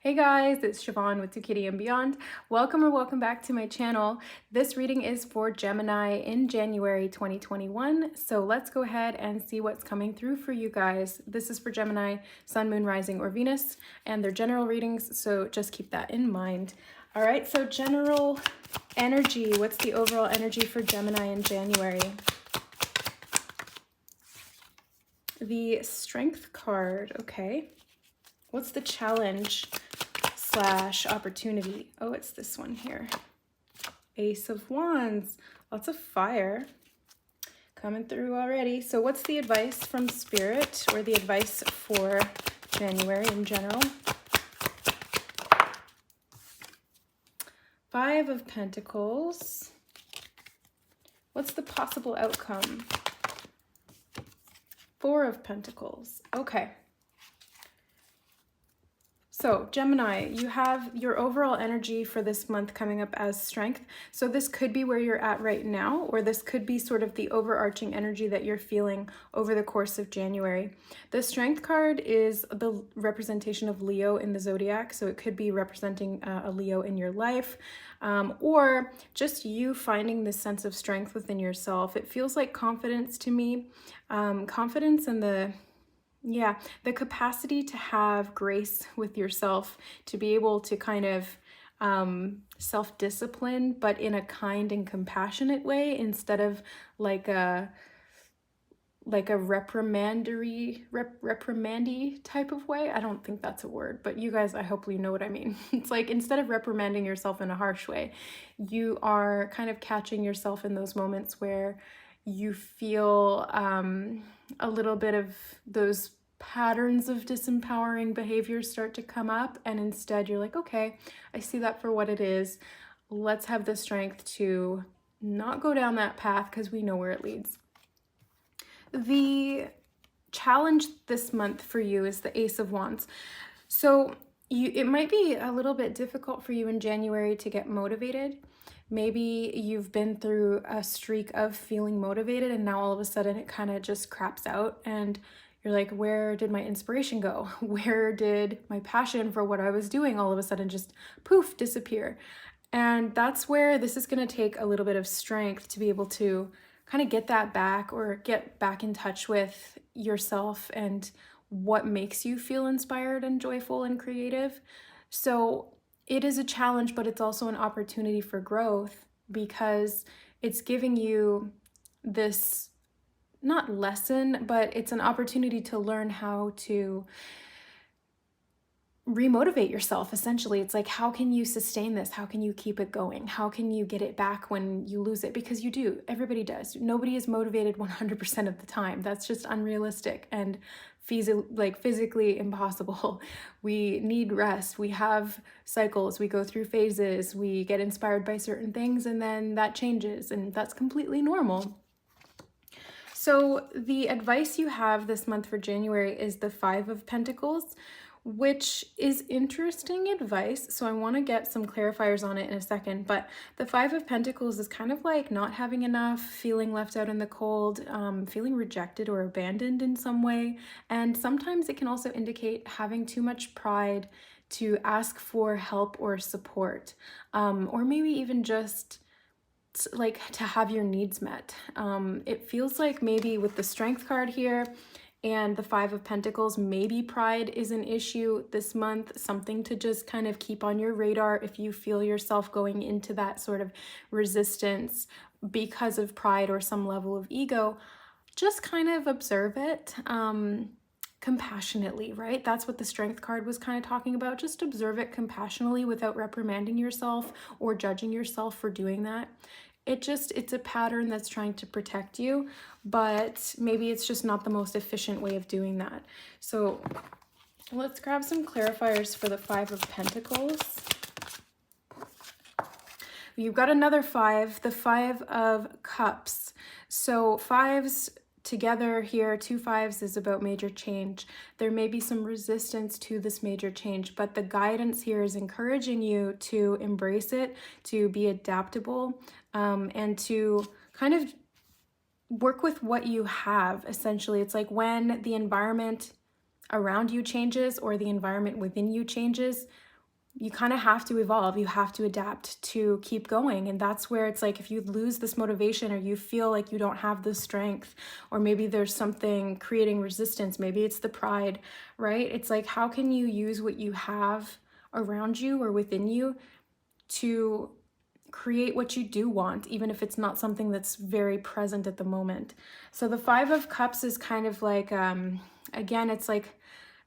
Hey guys, it's Siobhan with ToKittyandBeyond. Welcome or welcome back to my channel. This reading is for Gemini in January 2021. So let's go ahead and see what's coming through for you guys. This is for Gemini, Sun, Moon, Rising, or Venus, and they're general readings, so just keep that in mind. All right, so general energy. What's the overall energy for Gemini in January? The Strength card, okay. What's the challenge / opportunity? Oh, it's this one here. Ace of Wands. Lots of fire coming through already. So what's the advice from Spirit, or the advice for January in general? Five of Pentacles. What's the possible outcome? Four of Pentacles. Okay. So Gemini, you have your overall energy for this month coming up as strength. So this could be where you're at right now, or this could be sort of the overarching energy that you're feeling over the course of January. The strength card is the representation of Leo in the zodiac. So it could be representing a Leo in your life, or just you finding this sense of strength within yourself. It feels like confidence to me, confidence in the capacity to have grace with yourself, to be able to kind of self-discipline, but in a kind and compassionate way, instead of like a reprimandy type of way. I don't think that's a word, but you guys, I hope you know what I mean. It's like, instead of reprimanding yourself in a harsh way, you are kind of catching yourself in those moments where you feel a little bit of those patterns of disempowering behaviors start to come up, and instead you're like, okay, I see that for what it is. Let's have the strength to not go down that path, because we know where it leads. The challenge this month for you is the Ace of Wands. So it might be a little bit difficult for you in January to get motivated. Maybe you've been through a streak of feeling motivated, and now all of a sudden it kind of just craps out, and you're like, where did my inspiration go? Where did my passion for what I was doing all of a sudden just poof, disappear? And that's where this is going to take a little bit of strength to be able to kind of get that back, or get back in touch with yourself and what makes you feel inspired and joyful and creative. So it is a challenge, but it's also an opportunity for growth, because it's giving you this, not lesson, but it's an opportunity to learn how to remotivate yourself. Essentially, it's like, how can you sustain this? How can you keep it going? How can you get it back when you lose it? Because you do. Everybody does. Nobody is motivated 100% of the time. That's just unrealistic and physically impossible. We need rest. We have cycles. We go through phases. We get inspired by certain things, and then that changes, and that's completely normal. So the advice you have this month for January is the Five of Pentacles, which is interesting advice. So I want to get some clarifiers on it in a second, but the Five of Pentacles is kind of like not having enough, feeling left out in the cold, feeling rejected or abandoned in some way. And sometimes it can also indicate having too much pride to ask for help or support, or maybe even just like to have your needs met. It feels like maybe with the Strength card here and the Five of Pentacles, maybe pride is an issue this month, something to just kind of keep on your radar if you feel yourself going into that sort of resistance because of pride or some level of ego. Just kind of observe it compassionately, right? That's what the Strength card was kind of talking about. Just observe it compassionately without reprimanding yourself or judging yourself for doing that. It's a pattern that's trying to protect you, but maybe it's just not the most efficient way of doing that. So let's grab some clarifiers for the Five of Pentacles. You've got another five, the Five of Cups. So fives together here, two fives is about major change. There may be some resistance to this major change, but the guidance here is encouraging you to embrace it, to be adaptable, and to kind of work with what you have. Essentially, it's like when the environment around you changes or the environment within you changes, you kind of have to evolve. You have to adapt to keep going. And that's where it's like, if you lose this motivation, or you feel like you don't have the strength, or maybe there's something creating resistance, maybe it's the pride, right? It's like, how can you use what you have around you or within you to create what you do want, even if it's not something that's very present at the moment? So the Five of Cups is kind of like, again, it's like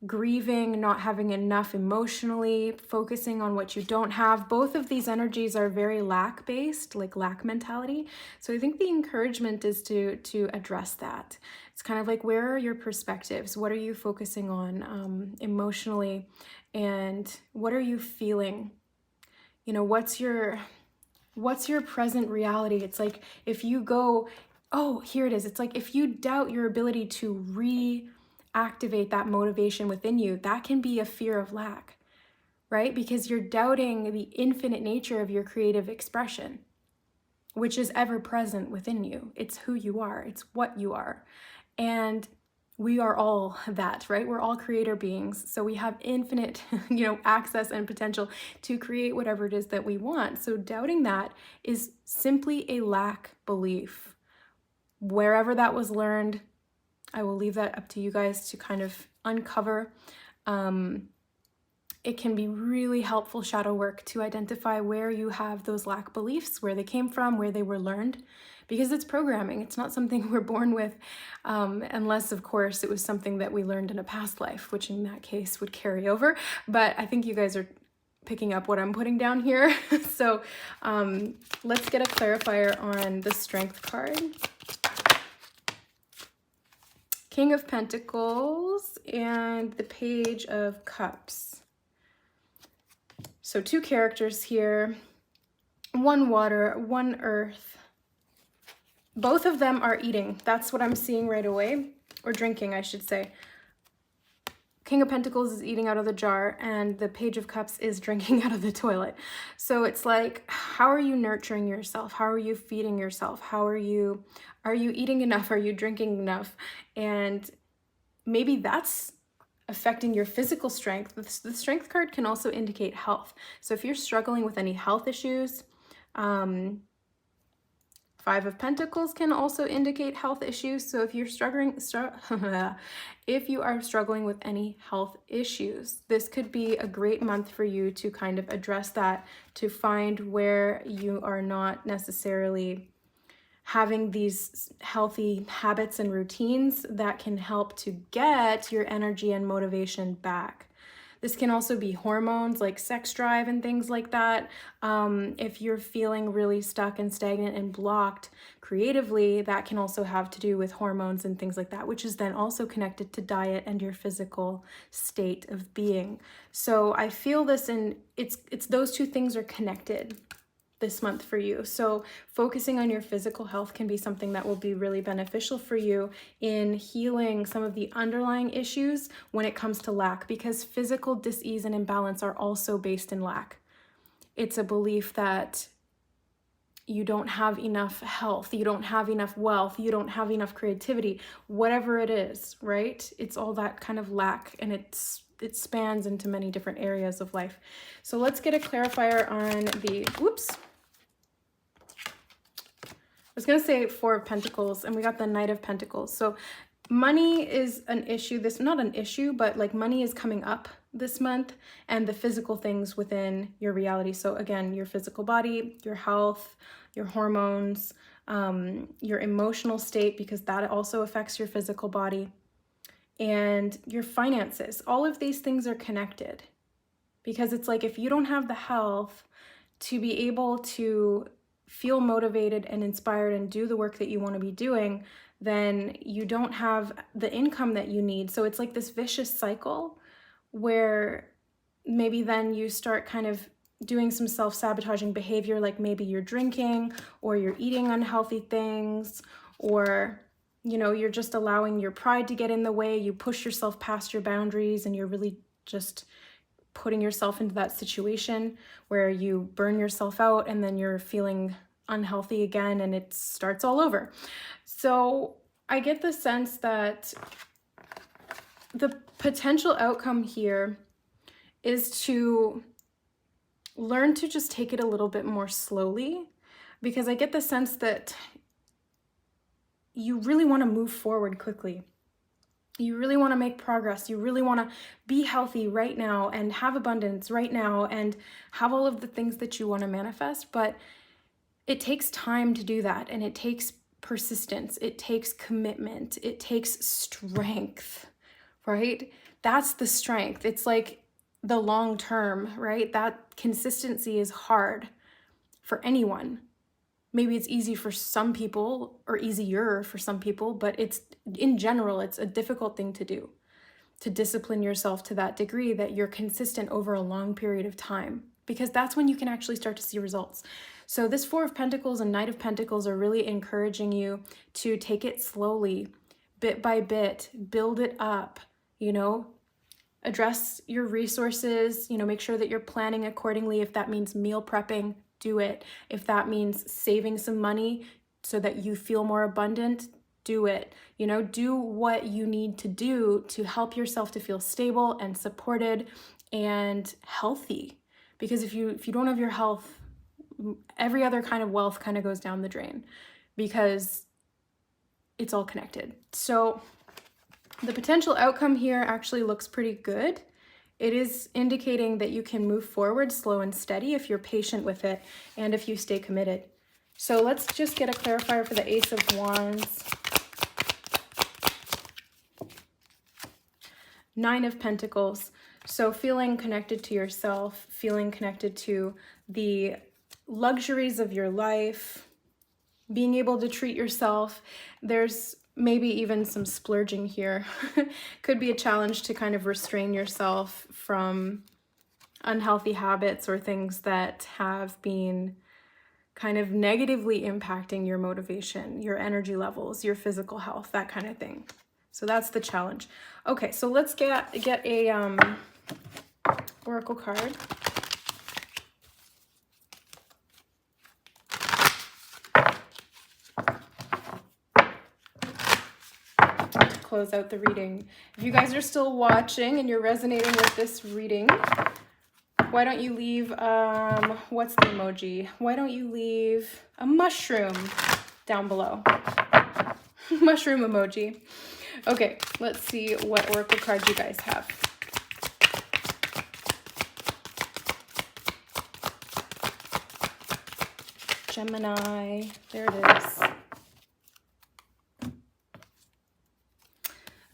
grieving, not having enough emotionally, focusing on what you don't have. Both of these energies are very lack based, like lack mentality. So I think the encouragement is to address that. It's kind of like, where are your perspectives? What are you focusing on emotionally? And what are you feeling? You know, what's your present reality? It's like, if you go, oh, here it is. It's like, if you doubt your ability to reactivate that motivation within you, that can be a fear of lack, right? Because you're doubting the infinite nature of your creative expression, which is ever present within you. It's who you are. It's what you are. And we are all that, right? We're all creator beings. So we have infinite, access and potential to create whatever it is that we want. So doubting that is simply a lack belief. Wherever that was learned, I will leave that up to you guys to kind of uncover. It can be really helpful shadow work to identify where you have those lack beliefs, where they came from, where they were learned, because it's programming. It's not something we're born with, unless, of course, it was something that we learned in a past life, which in that case would carry over. But I think you guys are picking up what I'm putting down here. So let's get a clarifier on the Strength card. King of Pentacles and the Page of Cups. So two characters here, one water, one earth. Both of them are eating. That's what I'm seeing right away, or drinking, I should say. King of Pentacles is eating out of the jar, and the Page of Cups is drinking out of the toilet. So it's like, how are you nurturing yourself? How are you feeding yourself? Are you eating enough? Are you drinking enough? And maybe that's affecting your physical strength. The Strength card can also indicate health. So if you're struggling with any health issues, Five of Pentacles can also indicate health issues. So if you're if you are struggling with any health issues, this could be a great month for you to kind of address that, to find where you are not necessarily having these healthy habits and routines that can help to get your energy and motivation back. This can also be hormones like sex drive and things like that. If you're feeling really stuck and stagnant and blocked creatively, that can also have to do with hormones and things like that, which is then also connected to diet and your physical state of being. So I feel this, and it's those two things are connected this month for you. So focusing on your physical health can be something that will be really beneficial for you in healing some of the underlying issues when it comes to lack, because physical dis-ease and imbalance are also based in lack. It's a belief that you don't have enough health, you don't have enough wealth, you don't have enough creativity, whatever it is, right? It's all that kind of lack, and it spans into many different areas of life. So let's get a clarifier on the, I was going to say Four of Pentacles, and we got the Knight of Pentacles. So money is an issue. Not an issue, but like money is coming up this month, and the physical things within your reality. So again, your physical body, your health, your hormones, your emotional state, because that also affects your physical body, and your finances. All of these things are connected, because it's like, if you don't have the health to be able to feel motivated and inspired and do the work that you want to be doing, then you don't have the income that you need. So it's like this vicious cycle where maybe then you start kind of doing some self-sabotaging behavior, like maybe you're drinking or you're eating unhealthy things, or you're just allowing your pride to get in the way. You push yourself past your boundaries, and you're really just putting yourself into that situation where you burn yourself out, and then you're feeling unhealthy again, and it starts all over. So I get the sense that the potential outcome here is to learn to just take it a little bit more slowly, because I get the sense that you really want to move forward quickly. You really want to make progress. You really want to be healthy right now and have abundance right now and have all of the things that you want to manifest. But it takes time to do that, and it takes persistence. It takes commitment. It takes strength, right? That's the strength. It's like the long term, right? That consistency is hard for anyone. Maybe it's easy for some people or easier for some people, but it's in general, it's a difficult thing to do, to discipline yourself to that degree that you're consistent over a long period of time, because that's when you can actually start to see results. So this Four of Pentacles and Knight of Pentacles are really encouraging you to take it slowly, bit by bit, build it up, address your resources, make sure that you're planning accordingly. If that means meal prepping, do it. If that means saving some money so that you feel more abundant, do it. Do what you need to do to help yourself to feel stable and supported and healthy. Because if you don't have your health, every other kind of wealth kind of goes down the drain, because it's all connected. So the potential outcome here actually looks pretty good. It is indicating that you can move forward slow and steady if you're patient with it and if you stay committed. So let's just get a clarifier for the Ace of Wands. Nine of Pentacles. So feeling connected to yourself, feeling connected to the luxuries of your life, being able to treat yourself. There's maybe even some splurging here. Could be a challenge to kind of restrain yourself from unhealthy habits or things that have been kind of negatively impacting your motivation, your energy levels, your physical health, that kind of thing. So that's the challenge. Okay, so let's get a oracle card. Close out the reading. If you guys are still watching and you're resonating with this reading, why don't you leave, what's the emoji? Why don't you leave a mushroom down below? Mushroom emoji. Okay, let's see what oracle cards you guys have. Gemini, there it is.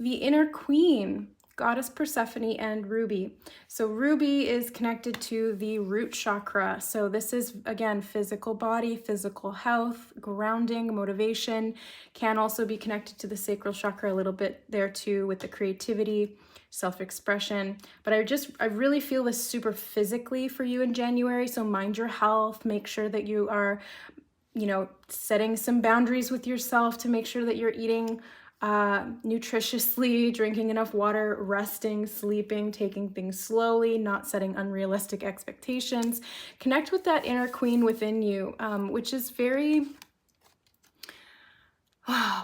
The Inner Queen, Goddess Persephone and Ruby. So Ruby is connected to the root chakra. So this is, again, physical body, physical health, grounding, motivation. Can also be connected to the sacral chakra a little bit there too, with the creativity, self-expression. But I really feel this super physically for you in January. So mind your health, make sure that you are, setting some boundaries with yourself to make sure that you're eating nutritiously, drinking enough water, resting, sleeping, taking things slowly, not setting unrealistic expectations. Connect with that inner queen within you, which is very,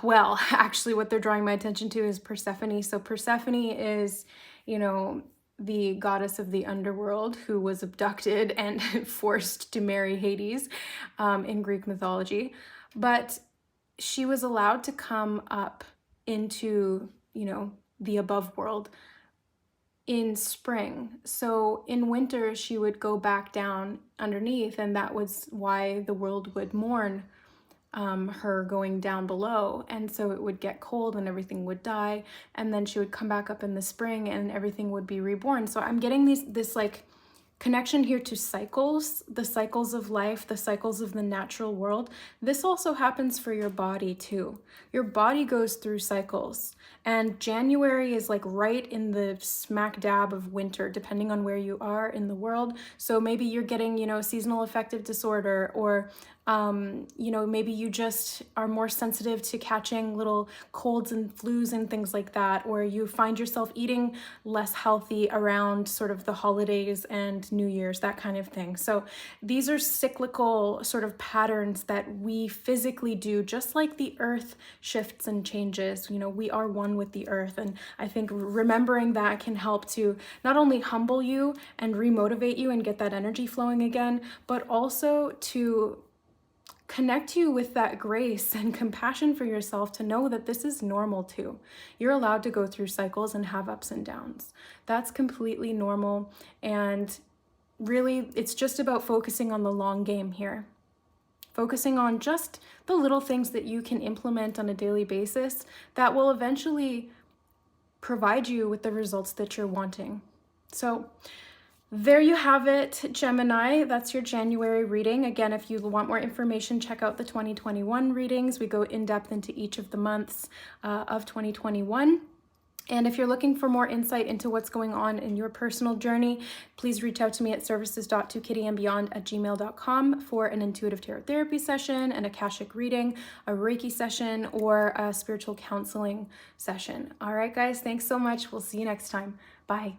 well, actually what they're drawing my attention to is Persephone. So Persephone is, the goddess of the underworld who was abducted and forced to marry Hades in Greek mythology. But she was allowed to come up into, the above world in spring. So in winter, she would go back down underneath, and that was why the world would mourn her going down below. And so it would get cold and everything would die, and then she would come back up in the spring and everything would be reborn. So I'm getting this like connection here to cycles, the cycles of life, the cycles of the natural world. This also happens for your body too. Your body goes through cycles, and January is like right in the smack dab of winter, depending on where you are in the world. So maybe you're getting, seasonal affective disorder, or You know, maybe you just are more sensitive to catching little colds and flus and things like that, or you find yourself eating less healthy around sort of the holidays and New Year's, that kind of thing. So these are cyclical sort of patterns that we physically do, just like the earth shifts and changes. You know, we are one with the earth. And I think remembering that can help to not only humble you and remotivate you and get that energy flowing again, but also to connect you with that grace and compassion for yourself to know that this is normal too. You're allowed to go through cycles and have ups and downs. That's completely normal. And really, it's just about focusing on the long game here. Focusing on just the little things that you can implement on a daily basis that will eventually provide you with the results that you're wanting. So, there you have it, Gemini. That's your January reading. Again, if you want more information, check out the 2021 readings. We go in depth into each of the months of 2021. And if you're looking for more insight into what's going on in your personal journey, please reach out to me at services.ToKittyandBeyond@gmail.com for an intuitive tarot therapy session, an Akashic reading, a Reiki session, or a spiritual counseling session. All right, guys, thanks so much. We'll see you next time. Bye.